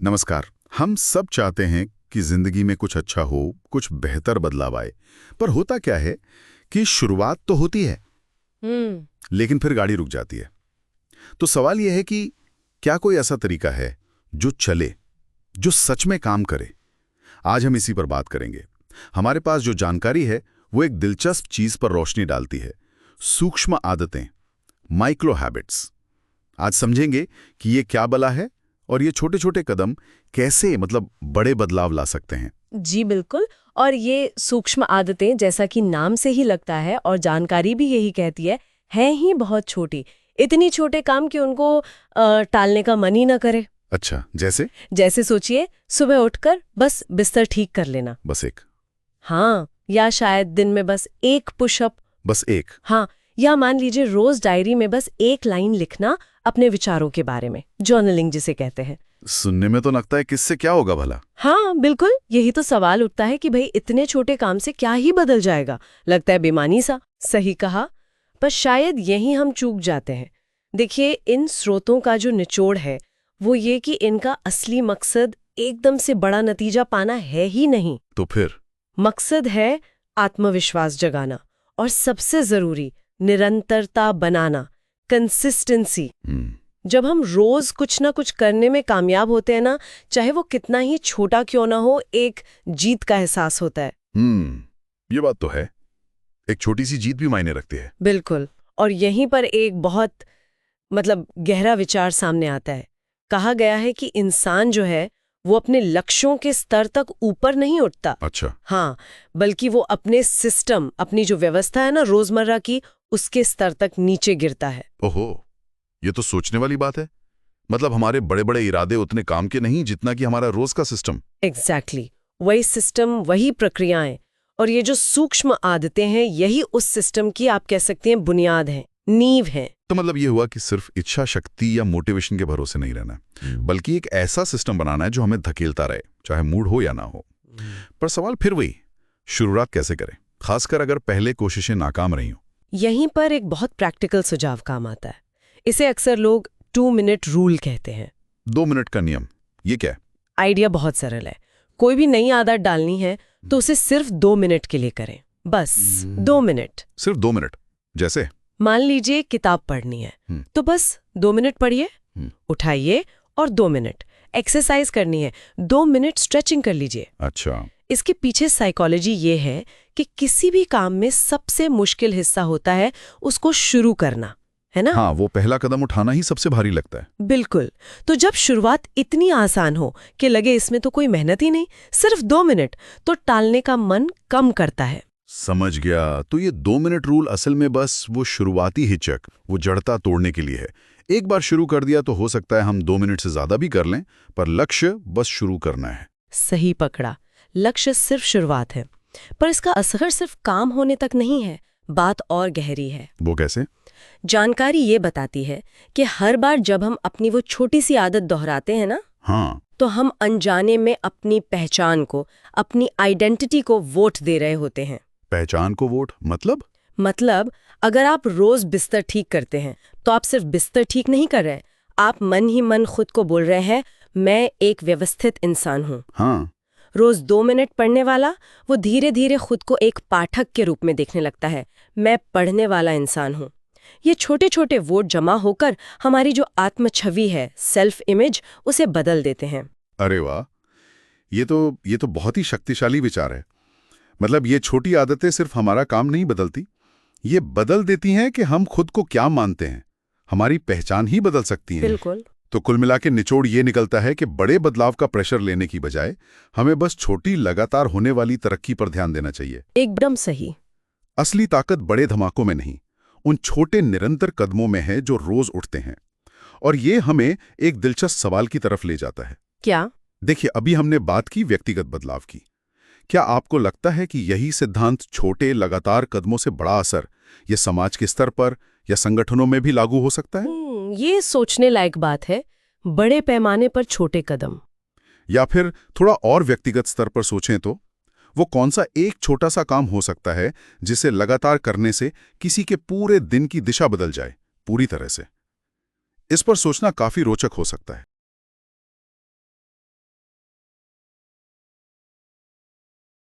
नमस्कार। हम सब चाहते हैं कि जिंदगी में कुछ अच्छा हो, कुछ बेहतर बदलाव आए। पर होता क्या है कि शुरुआत तो होती है, लेकिन फिर गाड़ी रुक जाती है। तो सवाल यह है कि क्या कोई ऐसा तरीका है जो चले, जो सच में काम करे? आज हम इसी पर बात करेंगे। हमारे पास जो जानकारी है वो एक दिलचस्प चीज पर रोशनी डालती है, सूक्ष्म आदतें, माइक्रो हैबिट्स। आज समझेंगे कि ये क्या बला है और ये छोटे छोटे कदम कैसे बड़े बदलाव ला सकते हैं। जी बिल्कुल। और ये सूक्ष्म आदतें, जैसा कि नाम से ही लगता है और जानकारी भी यही कहती है, हैं ही बहुत छोटी। इतनी छोटे काम कि उनको टालने का मन ही ना करे। अच्छा, जैसे सोचिए, सुबह उठकर बस बिस्तर ठीक कर लेना। बस एक। हाँ, या शायद दिन में बस एक पुशअप। बस एक। हाँ, या मान लीजिए रोज डायरी में बस एक लाइन लिखना अपने विचारों के बारे में, जर्नलिंग जिसे कहते हैं। सुनने में तो लगता है किससे क्या होगा भला। हाँ बिल्कुल, यही तो सवाल उठता है कि भाई इतने छोटे काम से क्या ही बदल जाएगा। लगता है बेमानी सा। सही कहा, पर शायद यही हम चूक जाते हैं। देखिए, इन स्रोतों का जो निचोड़ है वो ये कि इनका असली मकसद एकदम से बड़ा नतीजा पाना है ही नहीं। तो फिर मकसद है आत्मविश्वास जगाना, और सबसे जरूरी निरंतरता बनाना, कंसिस्टेंसी। जब हम रोज कुछ ना कुछ करने में कामयाब होते हैं ना, चाहे वो कितना ही छोटा क्यों ना हो, एक जीत का एहसास होता है। ये बात तो है। एक छोटी सी जीत भी मायने रखती है। बिल्कुल। और यहीं पर एक बहुत गहरा विचार सामने आता है। कहा गया है कि इंसान जो है वो अपने लक्ष्यों के स्तर तक ऊपर नहीं उठता। अच्छा। हाँ, बल्कि वो अपने सिस्टम, अपनी जो व्यवस्था है ना रोजमर्रा की, उसके स्तर तक नीचे गिरता है। ओहो, ये तो सोचने वाली बात है। हमारे बड़े बड़े इरादे उतने काम के नहीं जितना कि हमारा रोज का सिस्टम। एग्जैक्टली। वही सिस्टम, वही प्रक्रियाएं, और ये जो सूक्ष्म आदतें हैं, यही उस सिस्टम की आप कह सकते हैं बुनियाद है, नींव है। तो ये हुआ कि सिर्फ इच्छा शक्ति या मोटिवेशन के भरोसे नहीं रहना, बल्कि एक ऐसा सिस्टम बनाना है जो हमें धकेलता रहे, चाहे मूड हो या ना हो। पर सवाल फिर वही, शुरुआत कैसे करें, खासकर अगर पहले कोशिशें नाकाम रही हो। यहीं पर एक बहुत प्रैक्टिकल सुझाव काम आता है। इसे अक्सर लोग 2 मिनट रूल कहते हैं। 2 मिनट का नियम, ये क्या है? आइडिया बहुत सरल है। कोई भी नई आदत डालनी है तो उसे सिर्फ 2 मिनट के लिए करें। बस 2 मिनट। सिर्फ 2 मिनट। जैसे मान लीजिए किताब पढ़नी है तो बस 2 मिनट पढ़िए, उठाइए और 2 मिनट। एक्सरसाइज करनी है, 2 मिनट स्ट्रेचिंग कर लीजिए। अच्छा। इसके पीछे साइकोलॉजी ये है कि किसी भी काम में सबसे मुश्किल हिस्सा होता है उसको शुरू करना, है ना? हाँ, वो पहला कदम उठाना ही सबसे भारी लगता है। बिल्कुल। तो जब शुरुआत इतनी आसान हो कि लगे इसमें तो कोई मेहनत ही नहीं, सिर्फ 2 मिनट, तो टालने का मन कम करता है। समझ गया। तो ये 2 मिनट रूल असल में बस वो शुरुआती हिचक, वो जड़ता तोड़ने के लिए है। एक बार शुरू कर दिया तो हो सकता है हम 2 मिनट से ज्यादा भी कर लें, पर लक्ष्य बस शुरू करना है। सही पकड़ा, लक्ष्य सिर्फ शुरुआत है। पर इसका असर सिर्फ काम होने तक नहीं है, बात और गहरी है। वो कैसे? जानकारी ये बताती है कि हर बार जब हम अपनी वो छोटी सी आदत दोहराते हैं ना, हाँ, तो हम अनजाने में अपनी पहचान को, अपनी आइडेंटिटी को वोट दे रहे होते हैं। पहचान को वोट मतलब अगर आप रोज बिस्तर ठीक करते हैं तो आप सिर्फ बिस्तर ठीक नहीं कर रहे, आप मन ही मन खुद को बोल रहे हैं, मैं एक व्यवस्थित इंसान हूँ। हाँ। रोज 2 मिनट पढ़ने वाला वो धीरे धीरे खुद को एक पाठक के रूप में देखने लगता है, मैं पढ़ने वाला इंसान हूँ। ये छोटे छोटे वोट जमा होकर हमारी जो आत्म छवि है, सेल्फ इमेज, उसे बदल देते हैं। अरे वाह, ये तो बहुत ही शक्तिशाली विचार है। ये छोटी आदतें सिर्फ हमारा काम नहीं बदलती, ये बदल देती हैं कि हम खुद को क्या मानते हैं। हमारी पहचान ही बदल सकती है। बिल्कुल। तो कुल मिला के निचोड़ ये निकलता है कि बड़े बदलाव का प्रेशर लेने की बजाय हमें बस छोटी लगातार होने वाली तरक्की पर ध्यान देना चाहिए। एकदम सही। असली ताकत बड़े धमाकों में नहीं, उन छोटे निरंतर कदमों में है जो रोज उठते हैं। और ये हमें एक दिलचस्प सवाल की तरफ ले जाता है। क्या? देखिए, अभी हमने बात की व्यक्तिगत बदलाव की। क्या आपको लगता है कि यही सिद्धांत छोटे लगातार कदमों से बड़ा असर ये समाज के स्तर पर या संगठनों में भी लागू हो सकता है? ये सोचने लायक बात है। बड़े पैमाने पर छोटे कदम, या फिर थोड़ा और व्यक्तिगत स्तर पर सोचें तो वो कौन सा एक छोटा सा काम हो सकता है जिसे लगातार करने से किसी के पूरे दिन की दिशा बदल जाए पूरी तरह से? इस पर सोचना काफी रोचक हो सकता है।